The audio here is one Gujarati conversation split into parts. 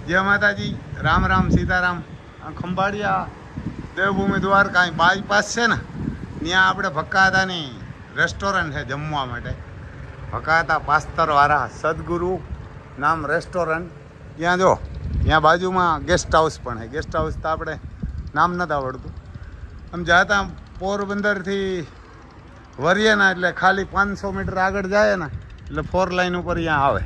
જય માતાજી, રામ રામ સીતારામ. ખંભાળિયા દેવભૂમિ દ્વારકા બાયપાસ છે ને, ત્યાં આપણે ભક્કાતાની રેસ્ટોરન્ટ છે જમવા માટે. ભક્કાતા પાસ્તરવાળા સદગુરુ નામ રેસ્ટોરન્ટ. ત્યાં જો ત્યાં બાજુમાં ગેસ્ટ હાઉસ પણ છે. ગેસ્ટ હાઉસ તો આપણે નામ નથી આવડતું. આમ જતા પોરબંદરથી વરીએ ને એટલે ખાલી 500 મીટર આગળ જાય ને એટલે 4 લાઈન ઉપર ત્યાં આવે.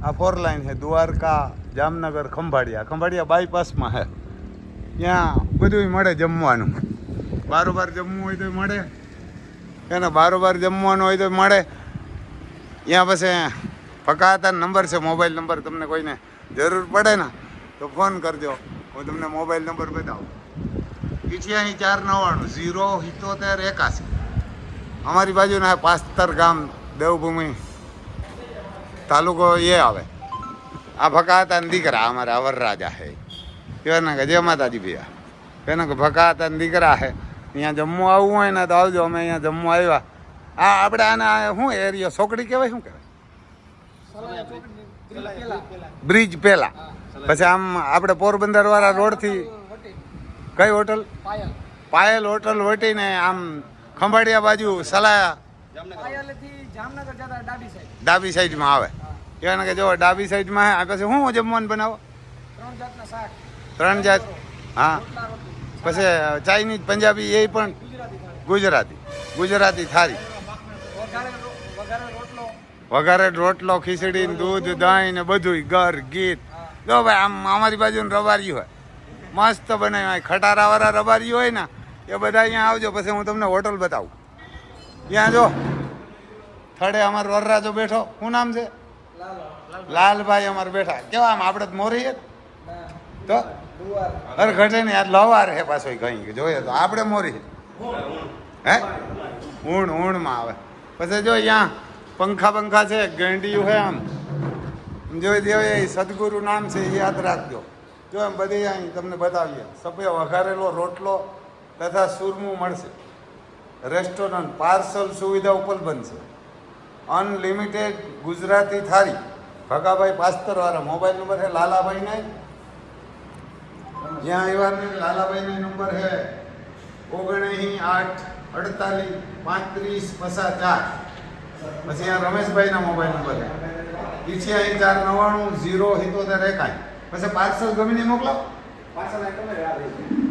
આ 4 લાઈન છે દ્વારકા જામનગર ખંભાળિયા બાયપાસમાં છે. ત્યાં બધું મળે જમવાનું. બારોબાર જમવું હોય તો મળે, એને બારોબાર જમવાનું હોય તો મળે. ત્યાં પછી ભક્કાતા નંબર છે, મોબાઈલ નંબર. તમને કોઈને જરૂર પડે ને તો ફોન કરજો, હું તમને મોબાઈલ નંબર બતાવું. 88 490 077 81. અમારી બાજુના પાસ્તર ગામ દેવભૂમિ તાલુકો એ આવે. આ ભક્કાતા દીકરા અમારા વરરાજા છે. એના કે જય માતાજી ભૈયા. એના કે ભક્કાતા દીકરા છે. અહીંયા જમવું આવવું હોય ને તો આવજો. અમે અહીંયા જમવા આવ્યા. આ આપણે આના શું એરિયા સોકડી કહેવાય, શું કહેવાય? બ્રિજ પહેલા. પછી આમ આપણે પોરબંદર વાળા રોડથી કઈ હોટલ? પાયલ હોટલ વટીને આમ ખંભાળિયા બાજુ સલાયા ડાબી સાઈડમાં આવે. એને કે જો ડાબી સાઈડમાં આ પછી શું જમવાનું બનાવો? 3 જાત. હા, પછી ચાઇનીઝ, પંજાબી, એ પણ ગુજરાતી થાળી, વઘારે રોટલો, ખીચડી, દૂધ, દહીં ને બધું ઘર ગીત. જો ભાઈ આમ અમારી બાજુ રબારી હોય મસ્ત બનાવી હોય, ખટારાવાળા રબારી હોય ને એ બધા અહીંયા આવજો. પછી હું તમને હોટલ બતાવું. ત્યાં જો થડે અમારો વરરાજો બેઠો. શું નામ છે? લાલભાઈ અમારે બેઠા. કેવા આમ આપણે મોરી તો અરે ઘટે ને યાર લવાર હે પાછો કઈ જોઈએ તો આપણે મોરી હે ઊણમાં આવે. પછી જો અહીંયા પંખા છે, ગેંડિયું છે. આમ જોઈ દેવે સદગુરુ નામ છે, એ યાદ રાખજો. જો એમ બધી અહીં તમને બતાવીએ. સફેદ વઘારેલો રોટલો તથા સુરમું મળશે. રેસ્ટોરન્ટ પાર્સલ સુવિધા ઉપલબ્ધ છે. અનલિમિટેડ ગુજરાતી થાળી. ભગાભાઈ પાસ્તરવાળા. મોબાઈલ નંબર છે લાલાભાઈને. જ્યાં આવ્યા લાલાભાઈને નંબર છે 79 8 48 35 54. પછી અહીંયા રમેશભાઈના મોબાઈલ નંબર છે 88 490 077 81. પછી પાર્સલ ગમે નહીં મોકલાવો.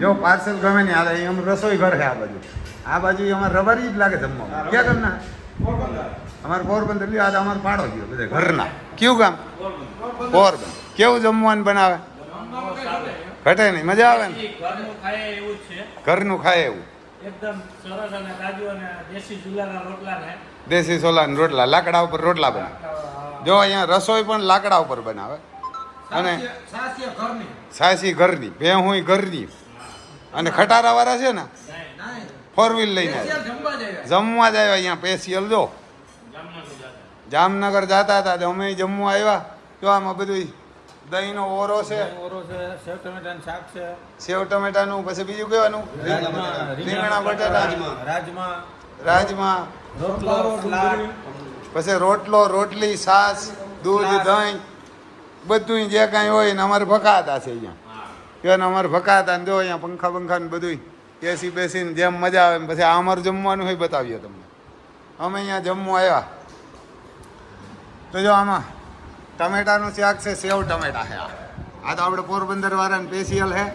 જો પાર્સલ ગમે નહીં હાલે. અહીં રસોઈ ઘર છે આ બાજુ. આ બાજુ અમારે રબારી જ લાગે જમવા. ક્યાં ગામના? અમારે પોરબંદર લ્યો. આજે અમારે પાડો ગયો બધા ઘરના. કયું ગામ? પોરબંદર. કેવું જમવાનું બનાવે? ઘટે નહીં, મજા આવે ને? ઘરનું ખાય એવું. એકદમ સરસ અને તાજું અને દેશી ચૂલાના રોટલા ને દેશી સોલાના રોટલા, લાકડા ઉપર રોટલા બનાવે. જો અહીંયા રસોઈ પણ લાકડા ઉપર બનાવે. અને સાસી ઘરની, ભેહું ઘરની. અને ખટારાવાળા છે ને 4 વ્હીલ લઈને જમવા જ આવ્યા. અહીંયા સ્પેશિયલ જો જામનગર જતા હતા તો અમે જમવા આવ્યા. જો આમાં બધું દહીંનો ઓરો છે, સેવ ટમેટાનું શાક છે, સેવ ટમેટાનું. પછી બીજું કહેવાનું રીંગણા બટાટા, રાજમા, પછી રોટલો, રોટલી, છાશ, દૂધ, દહીં બધું જે કાંઈ હોય ને અમારે ભક્કાતા છે અહીંયા. કે અમારે ભક્કાતા ને જો અહીંયા પંખા ને બધું એસી બેસીને જેમ મજા આવે. પછી આ અમારું જમવાનું હોય બતાવીએ તમને. અમે અહીંયા જમવા આવ્યા તો જો આમાં ટમેટાનું શાક છે, સેવ ટમેટા છે. આ તો આપણે પોરબંદર વાળાને સ્પેશિયલ છે.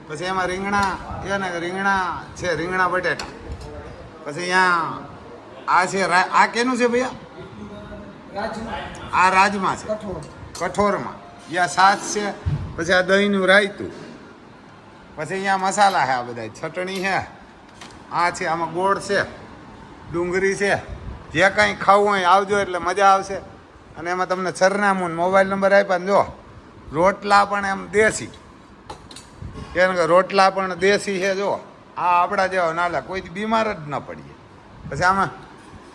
પછી એમાં રીંગણા છે, રીંગણા બટેટા. પછી અહીંયા આ છે, આ કેનું છે ભૈયા? આ રાજમા છે, કઠોરમાં. યા છાશ છે. પછી આ દહીંનું રાયતું. પછી અહીંયા મસાલા છે, આ બધા ચટણી છે. આ છે, આમાં ગોળ છે, ડુંગળી છે. જે કાંઈ ખાવું હોય આવજો એટલે મજા આવશે. અને એમાં તમને સરનામું મોબાઈલ નંબર આપ્યા ને જો રોટલા પણ એમ દેશી. કેમ કે રોટલા પણ દેશી છે. જો આ આપણા જેવા નાલા, કોઈ બીમાર જ ન પડીએ. પછી આમાં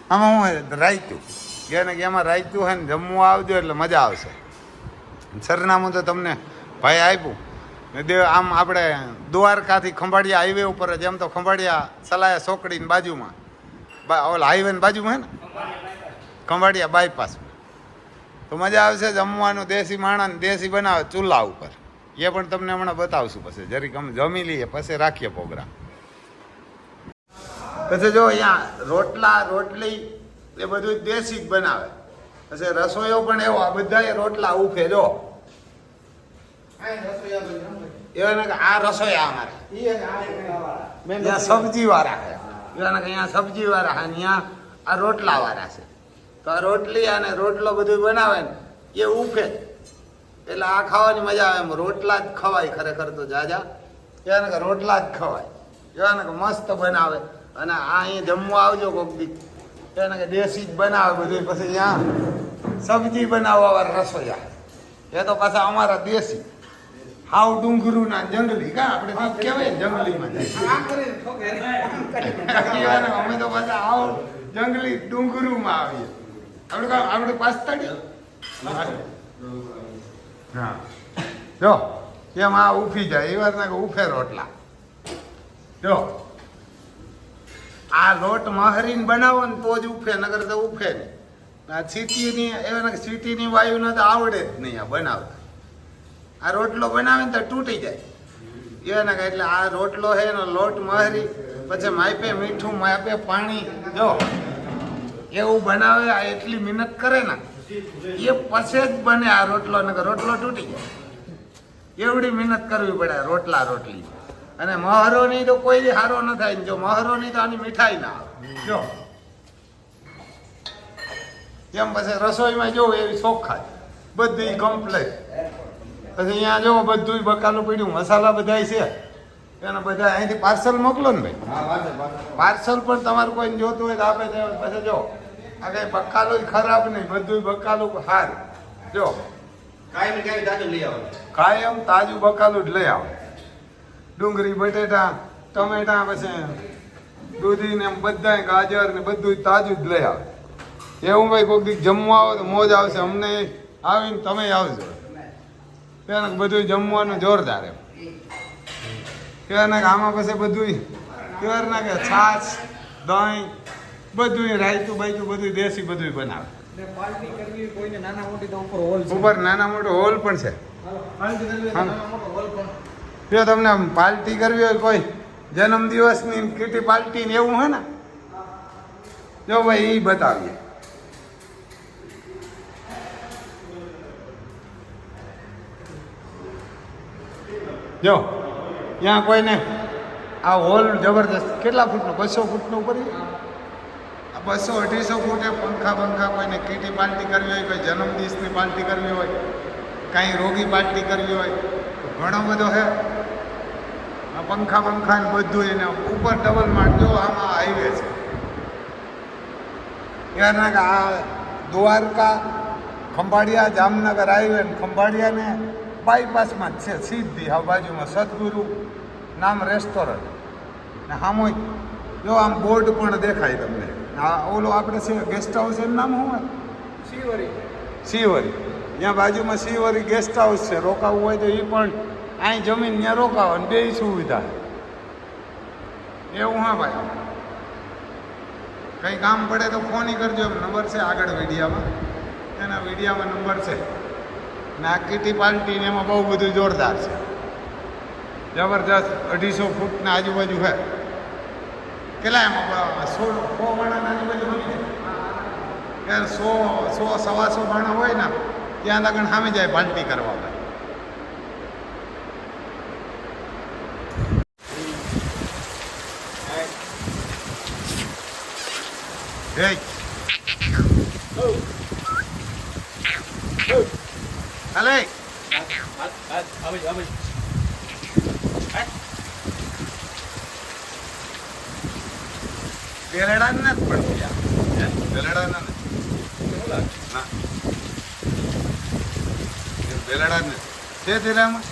શું હોય? રાયતું. કે એમાં રાયતું હોય ને જમવા આવજો એટલે મજા આવશે. સરનામું તો તમને ભાઈ આપ્યું. આમ આપણે દ્વારકાથી ખંભાળિયા હાઈવે ઉપર જ. એમ તો ખંભાળિયા સલાયા સોકડીની બાજુમાં, ઓલા હાઈવેની બાજુમાં હે ને ખંભાળિયા બાયપાસ. તો મજા આવશે જમવાનું. દેશી માણસ દેશી બનાવે ચૂલા ઉપર, એ પણ તમને હમણાં બતાવશું. પછી જરીક અમે જમી લઈએ, પછી રાખીએ પ્રોગ્રામ. પછી જો અહીંયા રોટલા રોટલી એ બધું દેશી જ બનાવે. પછી રસોઈઓ પણ એવો, આ બધા રોટલા ઉફે જો એવાને કે આ રસોઈયા અમારે ત્યાં સબ્જી વાળા છે, એવાને કે અહીંયા સબ્જી વાળા છે, અહીંયા આ રોટલા વાળા છે. તો આ રોટલી અને રોટલો બધું બનાવે ને એ ઉફે, એટલે આ ખાવાની મજા આવે. એમ રોટલા જ ખવાય ખરેખર તો જાજા, એવાને કે રોટલા જ ખવાય, એવાને કે મસ્ત બનાવે. અને આ અહીંયા જમવા આવજો કોક દી, એને કે દેશી જ બનાવે બધું. પછી અહીંયા સબ્જી બનાવવા વાળા રસોઈયા, એ તો પાછા અમારા દેશી હાવ ડુંગરું ના જંગલી. કા આપણે કહેવાય જંગલીમાં જાય, અમે તો પાછા હાવ જંગલી ડુંગરુમાં આવીએ. આપણે પાસ્તાડી હા જો કેમ આ ઉફી જાય, એ વાર ના કે ઉફે રોટલા. જો આ લોટ મહરીને બનાવો ને તો જ ઉફે, નગર તો ઉફે નહીં. આ સીટીની એવા સીટીની વાયુને તો આવડે જ નહીં આ બનાવતા. આ રોટલો બનાવે ને તો તૂટી જાય એના કે. એટલે આ રોટલો છે એનો લોટ મહરી, પછી માપે મીઠું, માપે પાણી, જો એવું બનાવે. આ એટલી મહેનત કરે ને એ પછી જ બને આ રોટલો, નકર રોટલો તૂટી જાય. એવડી મહેનત કરવી પડે રોટલા રોટલી. અને મહરો ની તો કોઈ હારો ન થાય ને, જો મહરો ની તો આની મીઠાઈ ના આવે. જો કેમ પછી રસોઈમાં જો એવી ચોખ્ખા બધી કમ્પ્લેટ. પછી અહીંયા જો બધું બકાલું પડ્યું, મસાલા બધા છે એના બધા અહીંથી પાર્સલ મોકલો ને ભાઈ. પાર્સલ પણ તમારે કોઈ જોતું હોય તો આપે. પછી જો આ કઈ બકાલું ખરાબ નહીં, બધું બકાલું સારું. જો કાયમ તાજું બકાલું જ લઈ આવે. ડુંગળી, બટેટા, ટમેટા, પછી દૂધી ને બધા ગાજર ને બધું તાજું જ લઈ આવે. એવું ભાઈ કોઈક દી જમવા આવો તો મોજ આવશે. અમને આવીને તમે આવજો, ત્યાં બધું જમવાનું જોરદાર. એમ કહેવાના કે આમાં પછી બધું કહેવાના કે છાશ, દહીં, બધું રાયતું બાયતું બધું દેશી બધું બનાવે. ઉપર નાના મોટો હોલ પણ છે. જો તમને પાર્ટી કરવી હોય, કોઈ જન્મદિવસની કીટી પાર્ટી ને એવું હોય ને, જો ભાઈ એ બતાવીએ. જો ત્યાં કોઈને આ હોલ જબરદસ્ત. કેટલા ફૂટનો? 200 ફૂટનો ઉપર, 200-250 ફૂટે પંખા બંખા. કોઈને કીટી પાર્ટી કરવી હોય, કોઈ જન્મદિવસની પાર્ટી કરવી હોય, કાંઈ રોગી પાર્ટી કરવી હોય, ઘણો બધો છે આ પંખા બંખા ને બધું. એને ઉપર ડબલ માળ. જો આમાં હાઈવે છે ત્યારના કે આ દ્વારકા ખંભાળિયા જામનગર હાઈવે ને ખંભાળિયાને બાયપાસમાં જ છે સીધી આ બાજુમાં સદગુરુ નામ રેસ્ટોરન્ટ ને સામૂહિક. જો આમ બોર્ડ પણ દેખાય તમને. આ ઓલો આપણે છે ગેસ્ટ હાઉસ, એનું નામ શું હોય? શિવરી. ત્યાં બાજુમાં શિવરી ગેસ્ટ હાઉસ છે. રોકાવું હોય તો એ પણ અહીં જમીન ત્યાં રોકાવો ને બે સુવિધા એવું. હા ભાઈ, કંઈ કામ પડે તો ફોન કરજો. એમ નંબર છે આગળ વિડીયામાં, એના વિડીયામાં નંબર છે. ને આ કીટી પાર્ટી ને એમાં બહુ બધું જોરદાર છે, જબરજસ્ત. 250 ફૂટના આજુબાજુ છે. કેટલા એમાં 100 માણાના આજુબાજુ હોય ને, 100-125 માણા હોય ને ત્યાં લગન સામે જાય પાર્ટી કરવા. હાલે બેલડા ને પણ બેલડા ના બેલડા ને છે તેરામાં.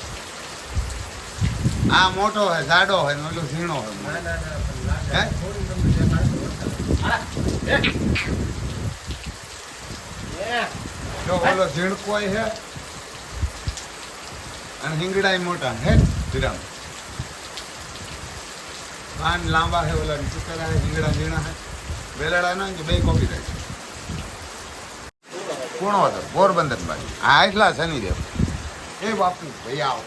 આ મોટો હોય, જાડો હોય, ઓલો ઝીણો હોય. જો ઓલો ઝીણકો છે અને હિંગડા મોટા હે વિરામ. પાન લાંબા છે, ઓલા ચિકરા હિંગડા ઝીણા છે. બેલડા ના બે કોપી રહે. કુણોતર પોરબંદર બાજુ આ એટલા શનિદેવ એ બાપુ ભાઈ આવો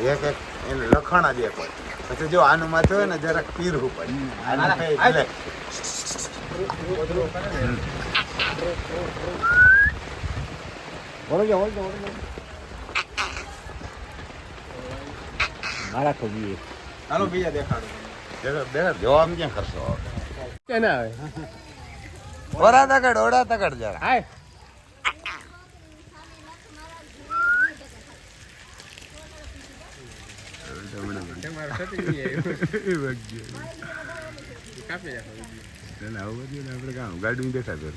એક એક એને લખણ જ એક હોય પછી જો આનું માથું હોય ને જરાક પીરવું પડે આનું કઈ એટલે મારા ખોબીએ હાલો બીજા દેખાડો જો આમ ક્યાં કરશો કે ના આવે ઓરા તકડ જરા હાય ગાડી દેખાતો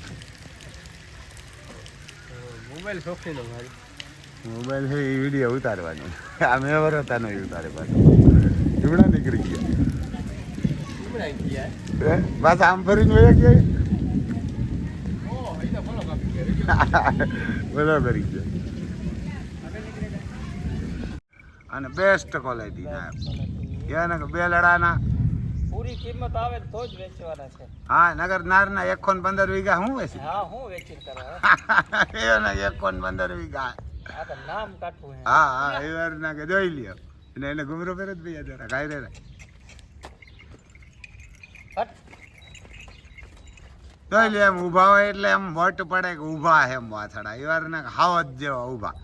મોબાઈલ શોખી નો મારી મોબાઈલ છે એ વિડીયો ઉતારવાની આ મેં વરતાનો ઉતારે પાછું એવડા નીકળી ગયા બસ આમ ફરીને વયા ગયા બરાબર ગયો અને બેસ્ટ ક્વોલિટી ના કે બે લડાના પૂરી કિંમત આવે તો જ વેચવાના છે હા નગર નારના 115 વીઘા હું વેચી હા હું વેચી કરવા એના 115 વીઘા આ તો નામ કાઢવું હે હા હા એ વાર ના કે જોઈ લ્યો અને એને ઘુમરો ફેર જ ભાઈ જરા કાંઈ રે હટ જોઈ લે એમ ઊભા હોય એટલે એમ વટ પડે કે ઊભા એમ વાથડા એ વાર ના હાવ જ જેવા ઊભા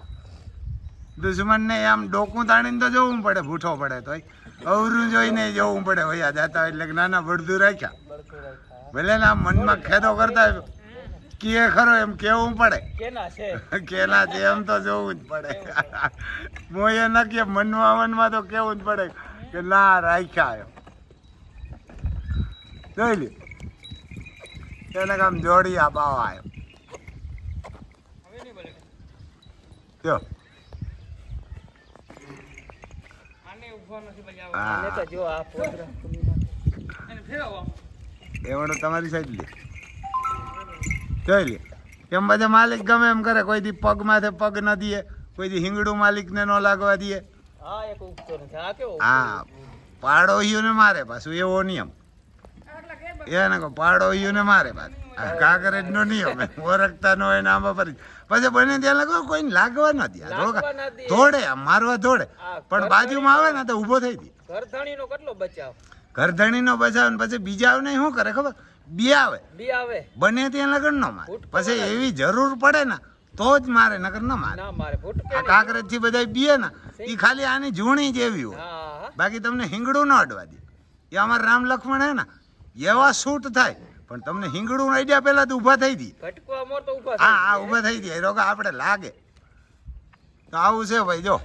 દુશ્મનને આમ ડોકું તાણીને તો જોવું પડે ભૂઠો પડે તોય અવરું જોઈને જોવું પડે વયા જતા હોય એટલે કે નાના બળદું રાખ્યા બળતું રાખ્યા ભલે ને આમ મનમાં ખેદો કરતા હોય કે ખરો એમ કેવું પડે કેના છે કેના છે એમ તો જોવું જ પડે મોએ ન કે મનમાં તો કેવું જ પડે કે ના રાખ્યા એમ જોઈ લે એને કામ જોડી આ બાવા આવ્યો હવે નહીં બોલે જો આને ઊભો નથી બજાવ હા. આને તો જો આ પોદરા એને ફેરવો એવડો તમારી સાઈડ લે જોઈ લે એમ બધા માલિક ગમે એમ કરે કોઈ દી પગ માથે પગ ન દે કોઈ દી હિંગડું માલિકને ન લાગવા દે હા એક ઉગતો નથી આ કેવો હા પાડોહીઓને મારે પાછું એવો નિયમ એને કહો પાડોહીઓને મારે પાછું કાંકરેજ નો નિયમ ઓળખતા ન હોય ને આંબા પર પછી બને ત્યાં લાગો કોઈને લાગવા ન દે લાગવા ના દે. ધોડે આમ મારવા ધોડે હા, પણ ઘર બાજુમાં આવે ને તો ઊભો થઈ ગઈ ઘરધણીનો કેટલો બચાવ ઘરધણીનો બચાવ ને પછી બીજા આવે ને શું કરે ખબર બે આવે બી આવે બને ત્યાં લગન ન મારે ફૂટ પછી એવી જરૂર પડે ને તો જ મારે નકર ન મારે ના મારે ફૂટકે આ કાંકરેજ થી બધા બીએ ને એ ખાલી આની જૂણી જ એવી હોય હા હા બાકી તમને હિંગડું ન અડવા દે એ અમારા રામ લક્ષ્મણ હે ને એવા શૂટ થાય પણ તમને હિંગડું આઈડિયા પહેલા તો ઊભા થઈ દી ઘટકો મોર તો ઊભા હા હા ઊભા થઈ જાય રોગા આપણે લાગે તો આવું છે ભાઈ જો